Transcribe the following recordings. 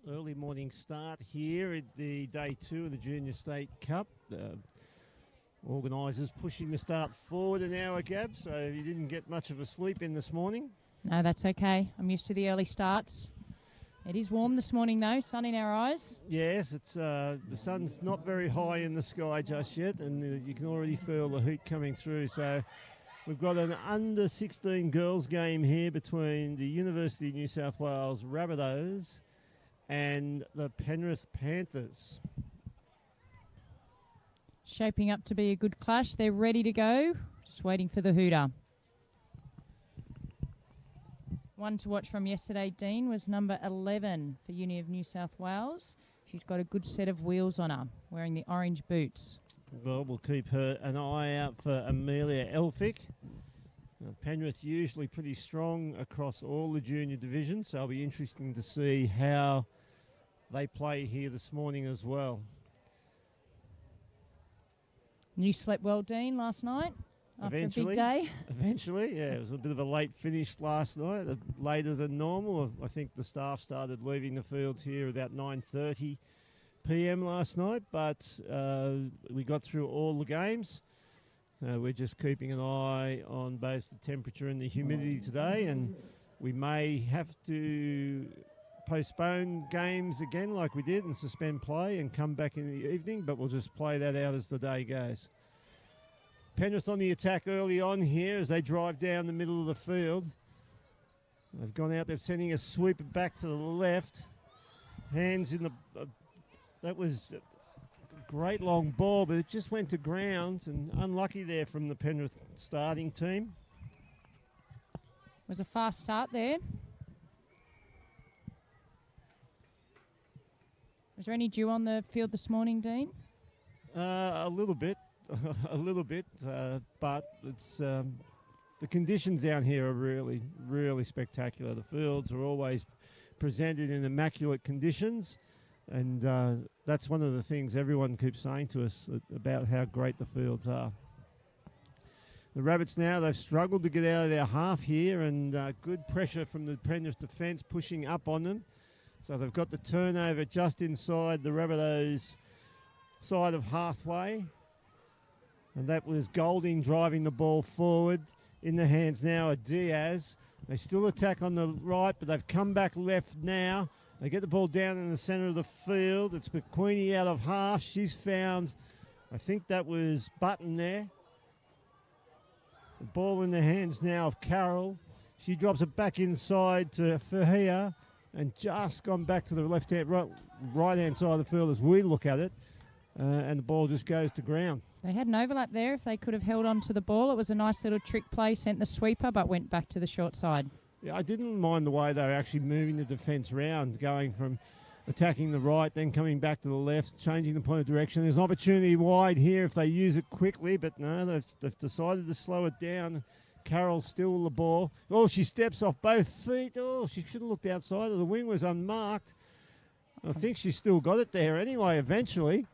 Early morning start here at the day 2 of the Junior State Cup. Organisers pushing the start forward an hour, Gab, so you didn't get much of a sleep in this morning. No, that's okay. I'm used to the early starts. It is warm this morning, though. Sun in our eyes. Yes, it's the sun's not very high in the sky just yet, and you can already feel the heat coming through. So we've got an under-16 girls game here between the University of New South Wales Rabbitohs and the Penrith Panthers. Shaping up to be a good clash. They're ready to go. Just waiting for the hooter. One to watch from yesterday, Dean, was number 11 for Uni of New South Wales. She's got a good set of wheels on her, wearing the orange boots. Well, we'll keep an eye out for Amelia Elphick. Penrith usually pretty strong across all the junior divisions, so it'll be interesting to see how they play here this morning as well. You slept well, Dean, last night after a big day? Eventually, yeah. It was a bit of a late finish last night, later than normal. I think the staff started leaving the fields here about 9:30 p.m. last night, but we got through all the games. We're just keeping an eye on both the temperature and the humidity today, and we may have to postpone games again like we did and suspend play and come back in the evening, but we'll just play that out as the day goes. Penrith on the attack early on here as they drive down the middle of the field. They've gone out, they're sending a sweeper back to the left. Hands in the... that was a great long ball, but it just went to ground, and unlucky there from the Penrith starting team. It was a fast start there. Was there any dew on the field this morning, Dean? A little bit, but it's the conditions down here are really, really spectacular. The fields are always presented in immaculate conditions, and that's one of the things everyone keeps saying to us about how great the fields are. The Rabbits now, they've struggled to get out of their half here, and good pressure from the Penrith defence pushing up on them. So they've got the turnover just inside the Rabbitohs side of halfway. And that was Golding driving the ball forward. In the hands now of Diaz. They still attack on the right, but they've come back left now. They get the ball down in the centre of the field. It's McQueenie out of half. She's found, I think that was Button there. The ball in the hands now of Carroll. She drops it back inside to Fahia. And just gone back to the right-hand side of the field as we look at it. And the ball just goes to ground. They had an overlap there. If they could have held on to the ball, it was a nice little trick play, sent the sweeper, but went back to the short side. Yeah, I didn't mind the way they were actually moving the defence round, going from attacking the right, then coming back to the left, changing the point of direction. There's an opportunity wide here if they use it quickly, but no, they've decided to slow it down. Carroll still with the ball. Oh, she steps off both feet. Oh, she should have looked outside. The wing was unmarked. I think she still got it there anyway, eventually.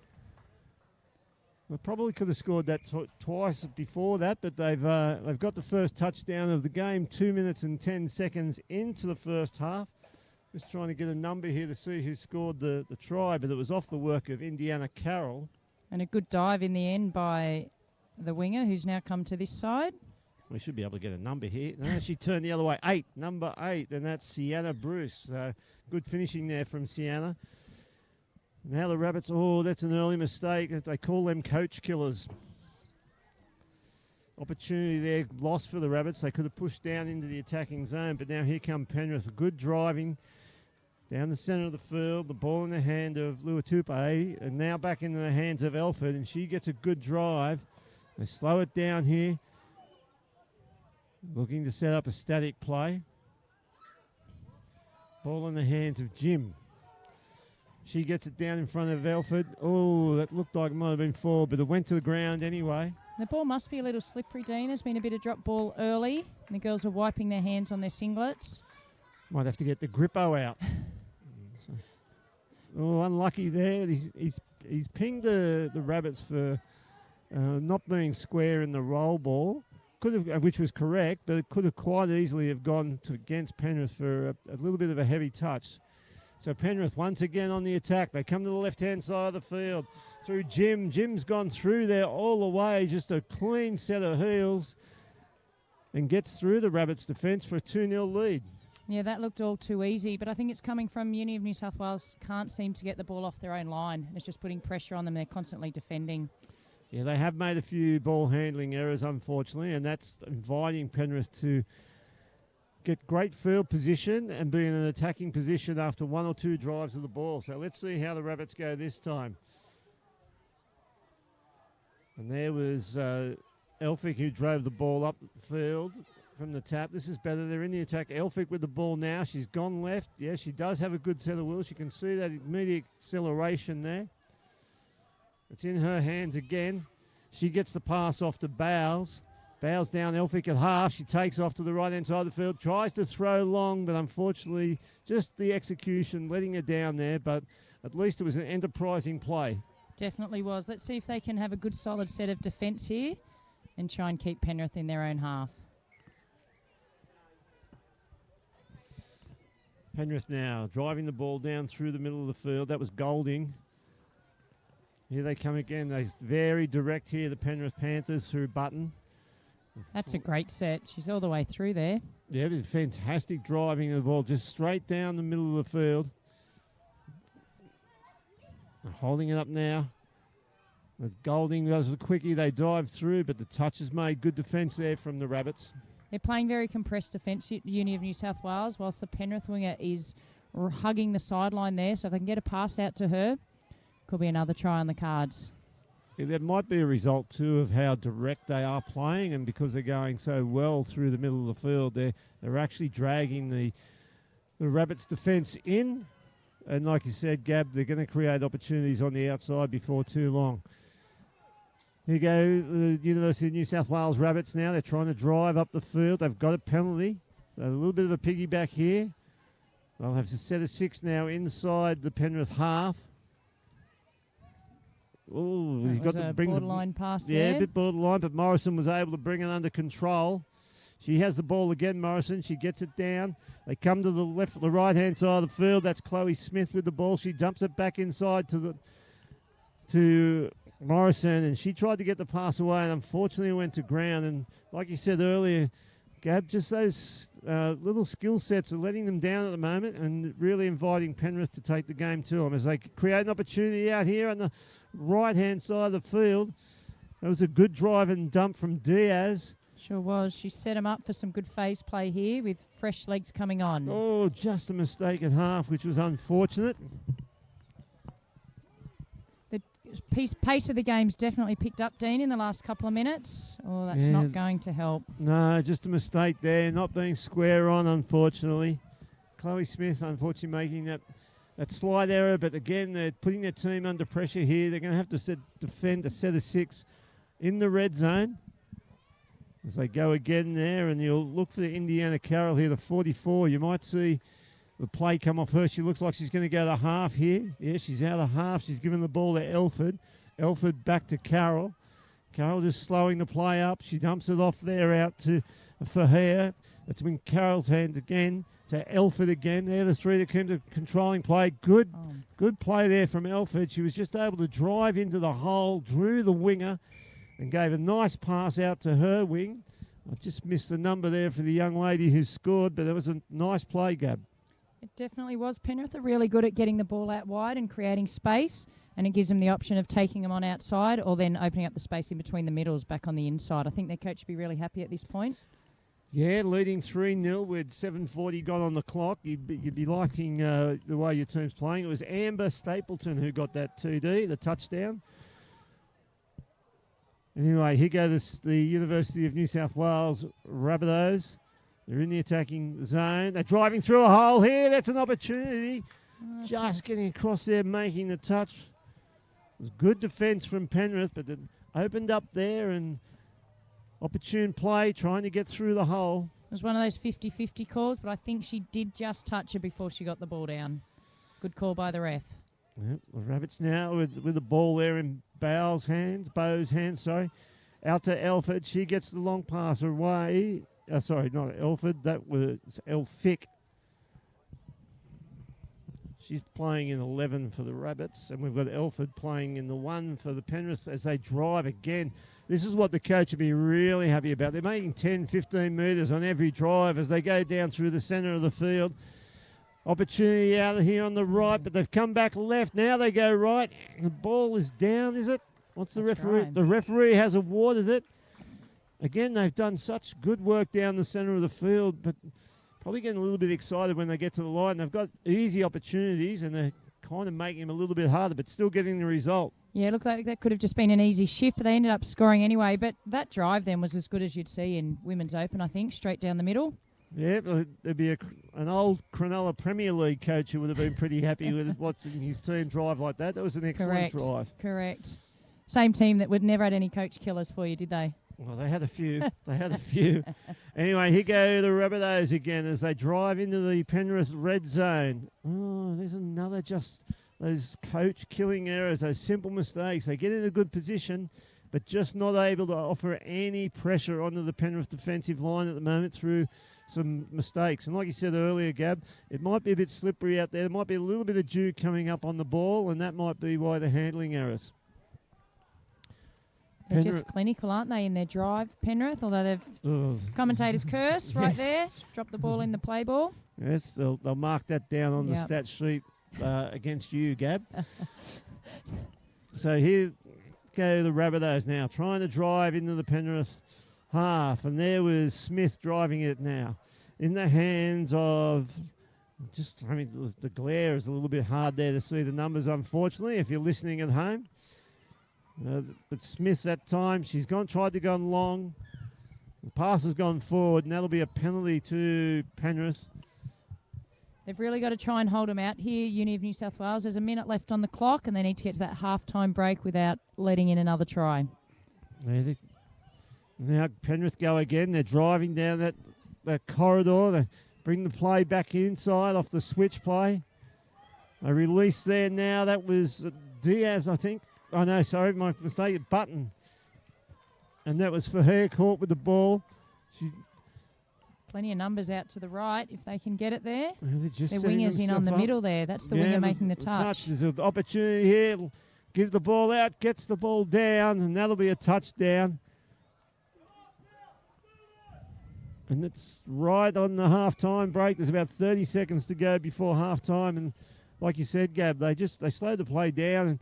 They probably could have scored that twice before that, but they've got the first touchdown of the game 2 minutes and 10 seconds into the first half. Just trying to get a number here to see who scored the try, but it was off the work of Indiana Carroll. And a good dive in the end by the winger, who's now come to this side. We should be able to get a number here. No, she turned the other way. Number 8, and that's Sienna Bruce. Good finishing there from Sienna. Now the Rabbits, that's an early mistake. They call them coach killers. Opportunity there lost for the Rabbits. They could have pushed down into the attacking zone, but now here come Penrith. Good driving down the centre of the field. The ball in the hand of Luatupe, and now back into the hands of Elford, and she gets a good drive. They slow it down here. Looking to set up a static play. Ball in the hands of Jim. She gets it down in front of Elford. Oh, that looked like it might have been forward, but it went to the ground anyway. The ball must be a little slippery, Dean. There's been a bit of drop ball early, and the girls are wiping their hands on their singlets. Might have to get the grippo out. Unlucky there. He's pinged the Rabbits for not being square in the roll ball. Which was correct, but it could have quite easily have gone against Penrith for a little bit of a heavy touch. So Penrith once again on the attack. They come to the left-hand side of the field through Jim. Jim's gone through there all the way, just a clean set of heels, and gets through the Rabbits' defence for a 2-0 lead. Yeah, that looked all too easy, but I think it's coming from Uni of New South Wales can't seem to get the ball off their own line. It's just putting pressure on them. They're constantly defending. Yeah, they have made a few ball handling errors, unfortunately, and that's inviting Penrith to get great field position and be in an attacking position after 1 or 2 drives of the ball. So let's see how the Rabbits go this time. And there was Elphick who drove the ball up the field from the tap. This is better. They're in the attack. Elphick with the ball now. She's gone left. Yeah, she does have a good set of wheels. You can see that immediate acceleration there. It's in her hands again. She gets the pass off to Bowles. Bowles down Elphick at half. She takes off to the right-hand side of the field. Tries to throw long, but unfortunately just the execution letting her down there. But at least it was an enterprising play. Definitely was. Let's see if they can have a good solid set of defence here and try and keep Penrith in their own half. Penrith now driving the ball down through the middle of the field. That was Golding. Here they come again. They're very direct here, the Penrith Panthers through Button. That's a great set. She's all the way through there. Yeah, it was fantastic driving of the ball just straight down the middle of the field. Holding it up now. With Golding does the quickie, they dive through, but the touch is made. Good defence there from the Rabbits. They're playing very compressed defence, Uni of New South Wales, whilst the Penrith winger is hugging the sideline there. So if they can get a pass out to her, could be another try on the cards. Yeah, that might be a result, too, of how direct they are playing, and because they're going so well through the middle of the field, they're actually dragging the Rabbits' defence in. And like you said, Gab, they're going to create opportunities on the outside before too long. Here you go, the University of New South Wales Rabbits now. They're trying to drive up the field. They've got a penalty. So a little bit of a piggyback here. They'll have a set of 6 now inside the Penrith half. Oh, he's got the borderline pass there. Yeah, a bit borderline, but Morrison was able to bring it under control. She has the ball again, Morrison. She gets it down. They come to the right-hand side of the field. That's Chloe Smith with the ball. She dumps it back inside to Morrison, and she tried to get the pass away, and unfortunately went to ground. And like you said earlier, Gab, just those little skill sets are letting them down at the moment and really inviting Penrith to take the game to them as they create an opportunity out here on the right-hand side of the field. That was a good drive and dump from Diaz. Sure was. She set him up for some good phase play here with fresh legs coming on. Oh, just a mistake at half, which was unfortunate. The pace of the game's definitely picked up, Dean, in the last couple of minutes. Oh, that's not going to help. No, just a mistake there. Not being square on, unfortunately. Chloe Smith, unfortunately, making that slight error. But again, they're putting their team under pressure here. They're going to have to defend a set of 6 in the red zone. As they go again there, and you'll look for the Indiana Carroll here, the 44. You might see the play come off her. She looks like she's going to go to half here. Yeah, she's out of half. She's given the ball to Elford. Elford back to Carroll. Carroll just slowing the play up. She dumps it off there out to Fahea. That's in Carroll's hands again to Elford again. They're the 3 that came to controlling play. Good play there from Elford. She was just able to drive into the hole, drew the winger, and gave a nice pass out to her wing. I just missed the number there for the young lady who scored, but that was a nice play, Gab. It definitely was. Penrith are really good at getting the ball out wide and creating space, and it gives them the option of taking them on outside or then opening up the space in between the middles back on the inside. I think their coach would be really happy at this point. Yeah, leading 3-0 with 7:40 gone on the clock. You'd be liking the way your team's playing. It was Amber Stapleton who got that TD, the touchdown. Anyway, here goes the University of New South Wales Rabbitohs. They're in the attacking zone. They're driving through a hole here. That's an opportunity. Just getting across there, making the touch. It was good defence from Penrith, but it opened up there and opportune play, trying to get through the hole. It was one of those 50-50 calls, but I think she did just touch her before she got the ball down. Good call by the ref. Yep, the Rabbits now with the ball there in Bow's hands, out to Elford. She gets the long pass away. Sorry, not Elford. That was Elphick. She's playing in 11 for the Rabbits, and we've got Elford playing in the 1 for the Penrith as they drive again. This is what the coach would be really happy about. They're making 10, 15 metres on every drive as they go down through the centre of the field. Opportunity out here on the right, but they've come back left. Now they go right. The ball is down, is it? What's the referee? Right. The referee has awarded it. Again, they've done such good work down the centre of the field, but probably getting a little bit excited when they get to the line. They've got easy opportunities, and they're kind of making them a little bit harder, but still getting the result. Yeah, look, that could have just been an easy shift, but they ended up scoring anyway. But that drive then was as good as you'd see in Women's Open, I think, straight down the middle. Yeah, there'd be an old Cronulla Premier League coach who would have been pretty happy with watching his team drive like that. That was an excellent drive. Correct. Same team that would never had any coach killers for you, did they? Well, they had a few. Anyway, here go the Rabbitohs again as they drive into the Penrith red zone. Oh, there's another those coach killing errors, those simple mistakes. They get in a good position, but just not able to offer any pressure onto the Penrith defensive line at the moment through some mistakes. And like you said earlier, Gab, it might be a bit slippery out there. There might be a little bit of dew coming up on the ball, and that might be why they're handling errors. They're just clinical, aren't they, in their drive, Penrith? Although they've commentators curse right there. Drop the ball in the play ball. Yes, they'll mark that down on the stat sheet against you, Gab. So here go the Rabbitohs now, trying to drive into the Penrith half. And there was Smith driving it now. In the hands of the glare is a little bit hard there to see the numbers, unfortunately, if you're listening at home. But Smith that time, she's tried to go long. The pass has gone forward, and that'll be a penalty to Penrith. They've really got to try and hold them out here, Uni of New South Wales. There's a minute left on the clock, and they need to get to that half-time break without letting in another try. Now Penrith go again. They're driving down that corridor. They bring the play back inside off the switch play. They release there now. That was Diaz, I think. Oh, no, sorry, my mistake. Button. And that was for her, caught with the ball. Plenty of numbers out to the right if they can get it there. Their wingers in on the middle there. That's the winger making the touch. There's an opportunity here. Give the ball out, gets the ball down, and that'll be a touchdown. And it's right on the half-time break. There's about 30 seconds to go before half-time. And like you said, Gab, they slowed the play down, and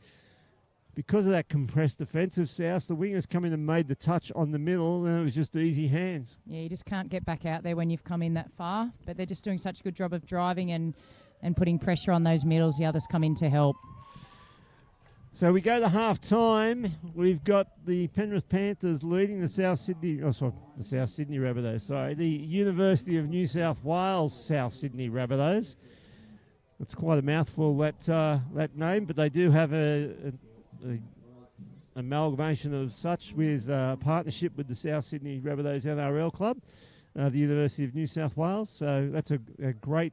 because of that compressed defensive south, the wingers come in and made the touch on the middle, and it was just easy hands. Yeah, you just can't get back out there when you've come in that far. But they're just doing such a good job of driving and putting pressure on those middles. The others come in to help. So we go to half-time. We've got the Penrith Panthers leading the South Sydney Rabbitohs. The University of New South Wales South Sydney Rabbitohs. It's quite a mouthful, that name, but they do have an amalgamation of such with partnership with the South Sydney Rabbitohs NRL club, the University of New South Wales. So that's a great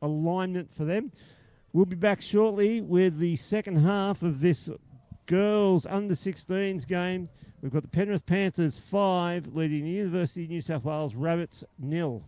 alignment for them. We'll be back shortly with the second half of this girls under-16s game. We've got the Penrith Panthers 5 leading the University of New South Wales Rabbits 0.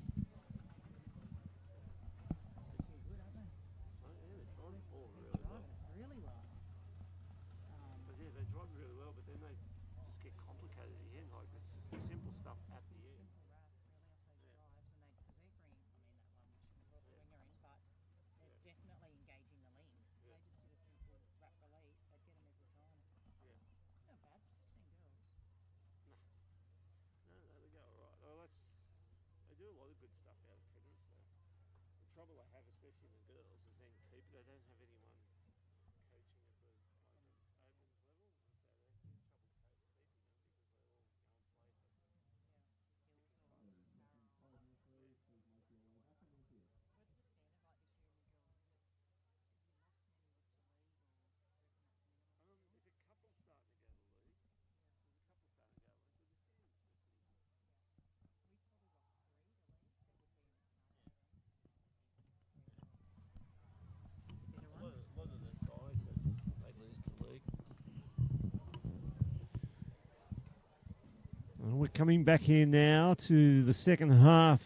We're coming back here now to the second half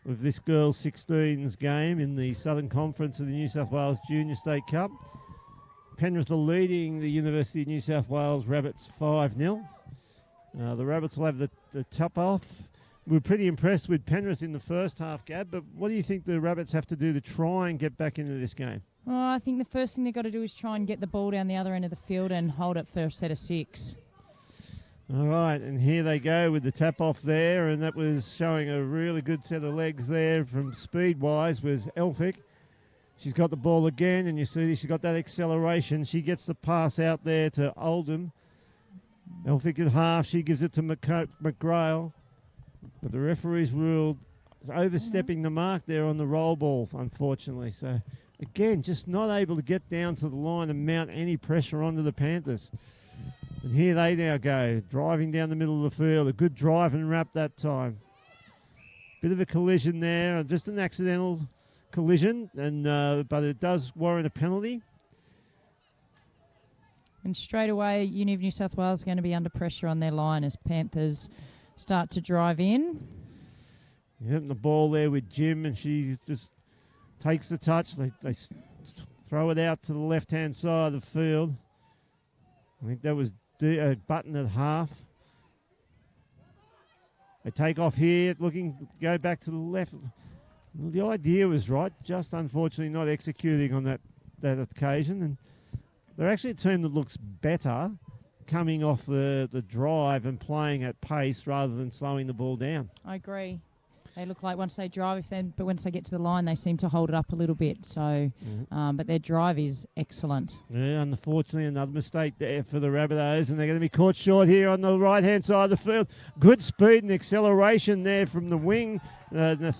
of this girls' 16s game in the Southern Conference of the New South Wales Junior State Cup. Penrith are leading the University of New South Wales Rabbits 5-0. The Rabbits will have the top off. We were pretty impressed with Penrith in the first half, Gab, but what do you think the Rabbits have to do to try and get back into this game? Well, I think the first thing they've got to do is try and get the ball down the other end of the field and hold it for a set of 6. All right, and here they go with the tap off there, and that was showing a really good set of legs there from speed-wise was Elphick. She's got the ball again, and you see she's got that acceleration. She gets the pass out there to Oldham. Elphick at half, she gives it to McGrail. But the referee's ruled overstepping the mark there on the roll ball, unfortunately. So, again, just not able to get down to the line and mount any pressure onto the Panthers. And here they now go, driving down the middle of the field. A good drive and wrap that time. Bit of a collision there, just an accidental collision, and but it does warrant a penalty. And straight away, Uni of New South Wales is going to be under pressure on their line as Panthers start to drive in. Yep, the ball there with Jim, and she just takes the touch. They throw it out to the left-hand side of the field. I think that was Button at half. They take off here, go back to the left. Well, the idea was right, just unfortunately not executing on that occasion. And they're actually a team that looks better coming off the drive and playing at pace rather than slowing the ball down. I agree. They look like once they drive, but once they get to the line, they seem to hold it up a little bit. So, but their drive is excellent. Yeah, unfortunately, another mistake there for the Rabbitohs, and they're going to be caught short here on the right-hand side of the field. Good speed and acceleration there from the wing. Number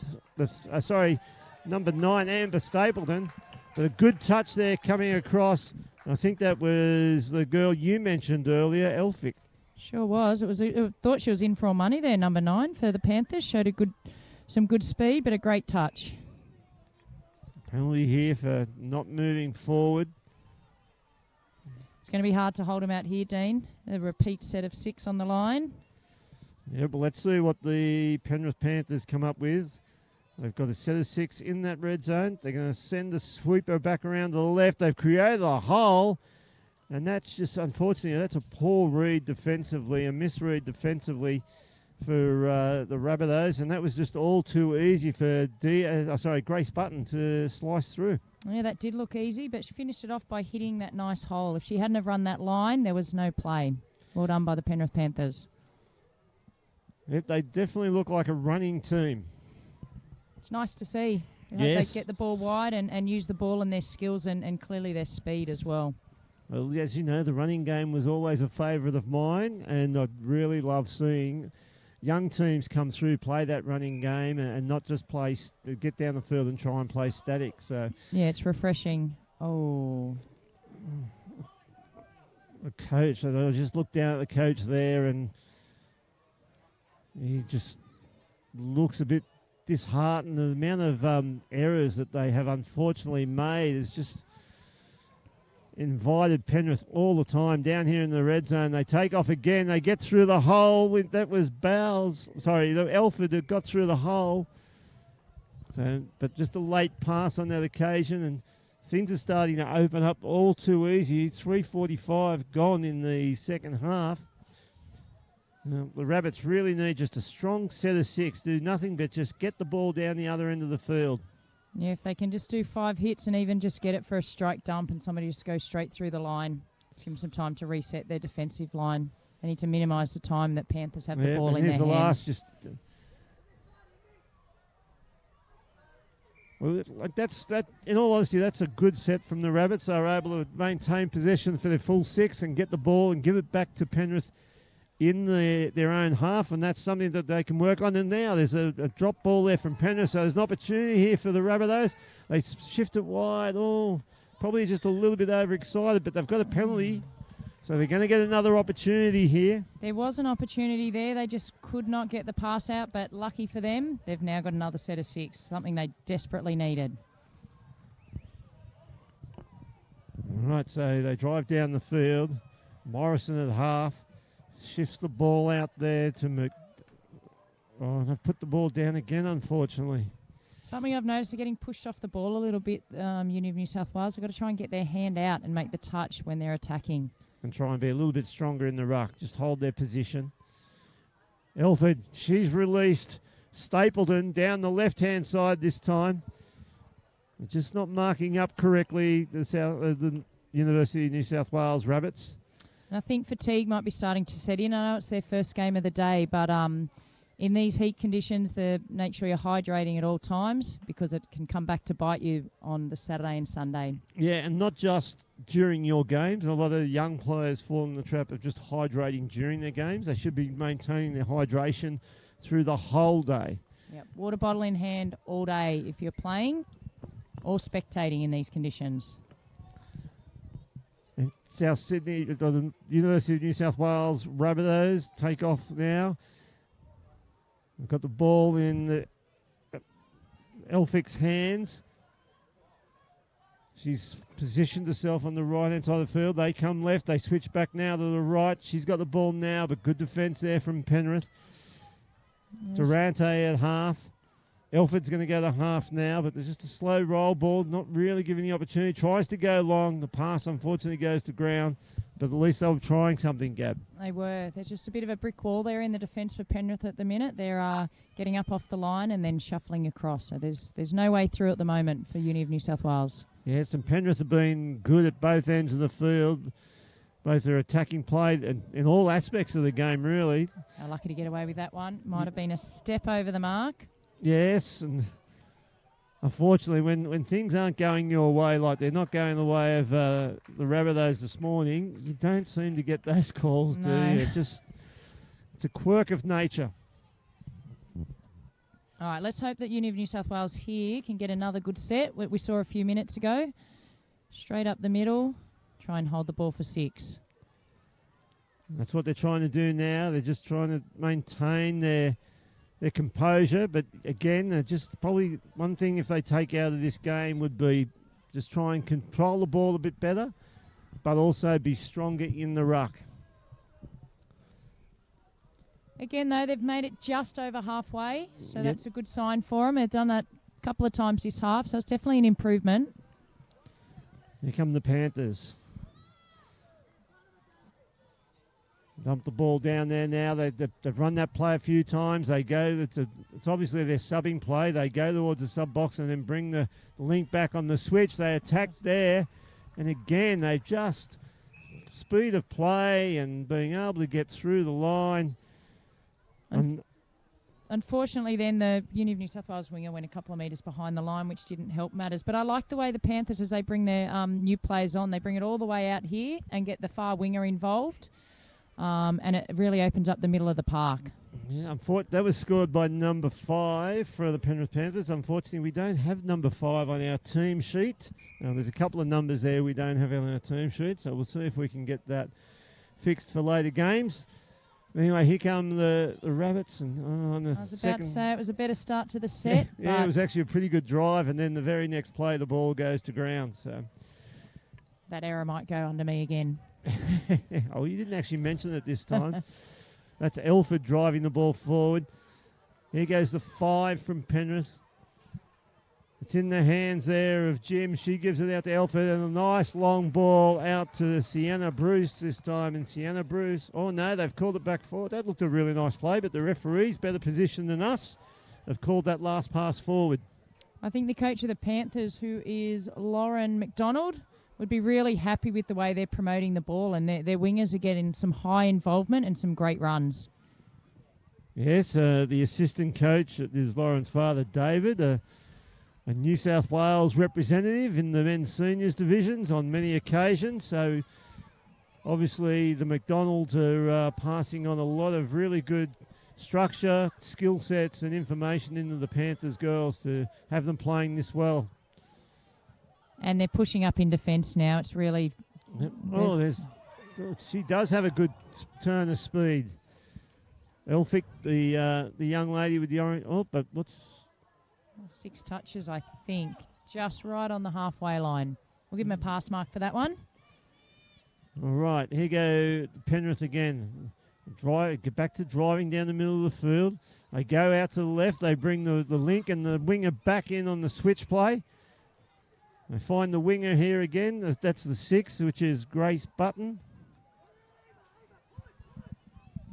9, Amber Stapleton. But a good touch there coming across. I think that was the girl you mentioned earlier, Elphick. Sure was. I thought she was in for money there, number 9 for the Panthers. Showed some good speed, but a great touch. Penalty here for not moving forward. It's going to be hard to hold him out here, Dean. A repeat set of 6 on the line. Yeah, but let's see what the Penrith Panthers come up with. They've got a set of 6 in that red zone. They're going to send the sweeper back around to the left. They've created a hole. And that's just, unfortunately, that's a poor read defensively, a misread defensively for the Rabbitohs. And that was just all too easy for Grace Button to slice through. Yeah, that did look easy, but she finished it off by hitting that nice hole. If she hadn't have run that line, there was no play. Well done by the Penrith Panthers. Yep, they definitely look like a running team. It's nice to see. They get the ball wide and use the ball and their skills and clearly their speed as well. Well, as you know, the running game was always a favourite of mine, and I'd really love seeing young teams come through, play that running game, and not just get down the field and try and play static. So yeah, it's refreshing. Oh, the coach. I just looked down at the coach there, and he just looks a bit disheartened. The amount of errors that they have unfortunately made is just invited Penrith all the time down here in the red zone. They take off again. They get through the hole. That was Elford that got through the hole. So, but just a late pass on that occasion, and things are starting to open up all too easy. 3:45 gone in the second half. The Rabbits really need just a strong set of 6. Do nothing but just get the ball down the other end of the field. Yeah, if they can just do 5 hits and even just get it for a strike dump and somebody just go straight through the line, give them some time to reset their defensive line. They need to minimise the time that Panthers have the ball in their hands. In all honesty, that's a good set from the Rabbits. They were able to maintain possession for their full 6 and get the ball and give it back to Penrith in their own half, and that's something that they can work on. And now there's a drop ball there from Penrith, so there's an opportunity here for the Rabbitohs. They shift it wide. Oh, probably just a little bit overexcited, but they've got a penalty, so they're going to get another opportunity here. There was an opportunity there. They just could not get the pass out, but lucky for them, they've now got another set of 6, something they desperately needed. All right, so they drive down the field. Morrison at half. Shifts the ball out there to they've put the ball down again, unfortunately. Something I've noticed, they're getting pushed off the ball a little bit, Uni of New South Wales. They've got to try and get their hand out and make the touch when they're attacking. And try and be a little bit stronger in the ruck. Just hold their position. Elford, she's released Stapleton down the left-hand side this time. Just not marking up correctly the University of New South Wales Rabbits. And I think fatigue might be starting to set in. I know it's their first game of the day, but in these heat conditions, make sure you're hydrating at all times because it can come back to bite you on the Saturday and Sunday. Yeah, and not just during your games. A lot of young players fall in the trap of just hydrating during their games. They should be maintaining their hydration through the whole day. Yep, water bottle in hand all day if you're playing or spectating in these conditions. And South Sydney, the University of New South Wales Rabbitohs take off now. We've got the ball in Elphick's hands. She's positioned herself on the right-hand side of the field. They come left. They switch back now to the right. She's got the ball now, but good defence there from Penrith. Durante at half. Elford's going to go to half now, but there's just a slow roll ball, not really giving the opportunity. Tries to go long. The pass, unfortunately, goes to ground, but at least they were trying something, Gab. They were. There's just a bit of a brick wall there in the defence for Penrith at the minute. They're getting up off the line and then shuffling across. So there's no way through at the moment for Uni of New South Wales. Yes, and Penrith have been good at both ends of the field. Both their attacking play and in all aspects of the game, really. They're lucky to get away with that one. Might have been a step over the mark. Yes, and unfortunately, when things aren't going your way, like they're not going the way of the Rabbitohs this morning, you don't seem to get those calls, do you? It's a quirk of nature. All right, let's hope that Uni of New South Wales here can get another good set. We saw a few minutes ago. Straight up the middle, try and hold the ball for 6. That's what they're trying to do now. They're just trying to maintain their composure, but again, just probably one thing if they take out of this game would be just try and control the ball a bit better, but also be stronger in the ruck. Again, though, they've made it just over halfway, so that's a good sign for them. They've done that a couple of times this half, so it's definitely an improvement. Here come the Panthers. Dump the ball down there now. They've run that play a few times. They go. It's obviously their subbing play. They go towards the sub box and then bring the link back on the switch. They attack there, and again they just speed of play and being able to get through the line. Unfortunately, then the Uni of New South Wales winger went a couple of metres behind the line, which didn't help matters. But I like the way the Panthers, as they bring their new players on, they bring it all the way out here and get the far winger involved. And it really opens up the middle of the park. Yeah, that was scored by number 5 for the Penrith Panthers. Unfortunately, we don't have number 5 on our team sheet. Now, there's a couple of numbers there we don't have on our team sheet, so we'll see if we can get that fixed for later games. Anyway, here come the Rabbits. And I was about to say it was a better start to the set. Yeah, it was actually a pretty good drive, and then the very next play, the ball goes to ground. So that error might go under me again. Oh, you didn't actually mention it this time. That's Elford driving the ball forward. Here goes the 5 from Penrith. It's in the hands there of Jim. She gives it out to Elford, and a nice long ball out to Sienna Bruce this time. And Sienna Bruce, oh no, they've called it back forward. That looked a really nice play, but the referees, better positioned than us, have called that last pass forward. I think the coach of the Panthers, who is Lauren McDonald, would be really happy with the way they're promoting the ball, and their wingers are getting some high involvement and some great runs. Yes, the assistant coach is Lauren's father, David, a New South Wales representative in the men's seniors divisions on many occasions. So obviously the McDonalds are passing on a lot of really good structure, skill sets and information into the Panthers girls to have them playing this well. And they're pushing up in defence now. It's really... She does have a good turn of speed. Elphick, the young lady with the orange... Oh, but what's... 6 touches, I think. Just right on the halfway line. We'll give him a pass mark for that one. All right, here go Penrith again. Get back to driving down the middle of the field. They go out to the left. They bring the link and the winger back in on the switch play. They find the winger here again. That's the 6, which is Grace Button.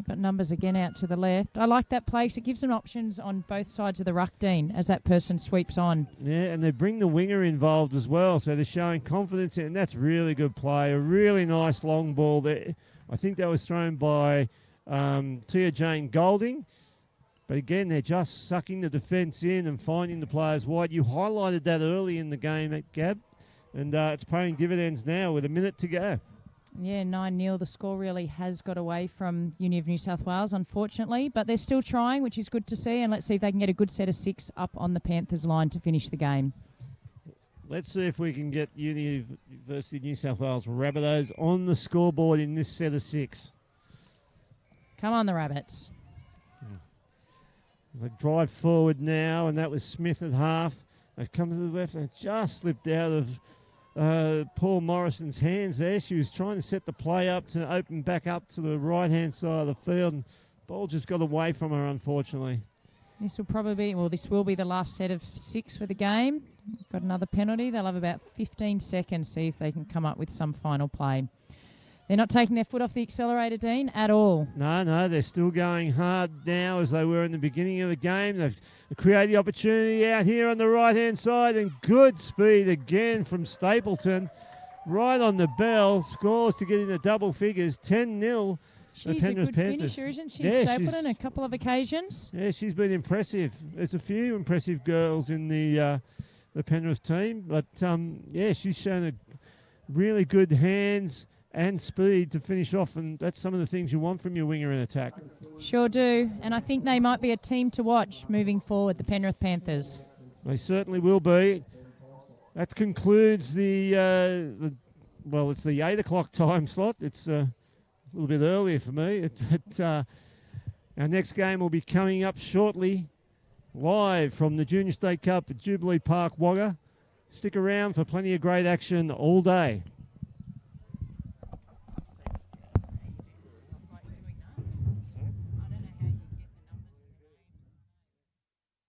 Got numbers again out to the left. I like that place. It gives them options on both sides of the ruck, Dean, as that person sweeps on. Yeah, and they bring the winger involved as well, so they're showing confidence, and that's really good play. A really nice long ball there. I think that was thrown by Tia Jane Golding. But again, they're just sucking the defence in and finding the players wide. You highlighted that early in the game, Gab, and it's paying dividends now with a minute to go. Yeah, 9-0. The score really has got away from Uni of New South Wales, unfortunately. But they're still trying, which is good to see. And let's see if they can get a good set of 6 up on the Panthers line to finish the game. Let's see if we can get University of New South Wales Rabbitohs on the scoreboard in this set of 6. Come on, the Rabbits. They drive forward now, and that was Smith at half. They've come to the left. They just slipped out of Paul Morrison's hands there. She was trying to set the play up to open back up to the right-hand side of the field, and ball just got away from her, unfortunately. This will be the last set of 6 for the game. Got another penalty. They'll have about 15 seconds, see if they can come up with some final play. They're not taking their foot off the accelerator, Dean, at all. No, they're still going hard now as they were in the beginning of the game. They've created the opportunity out here on the right-hand side, and good speed again from Stapleton. Right on the bell, scores to get into double figures, 10-0. She's a good finisher, isn't she, Stapleton, a couple of occasions? Yeah, she's been impressive. There's a few impressive girls in the Penrith team, but, she's shown a really good hands and speed to finish off, and that's some of the things you want from your winger in attack. Sure do, and I think they might be a team to watch moving forward, the Penrith Panthers. They certainly will be. That concludes it's the 8 o'clock time slot. It's a little bit earlier for me, but our next game will be coming up shortly, live from the Junior State Cup at Jubilee Park, Wagga. Stick around for plenty of great action all day.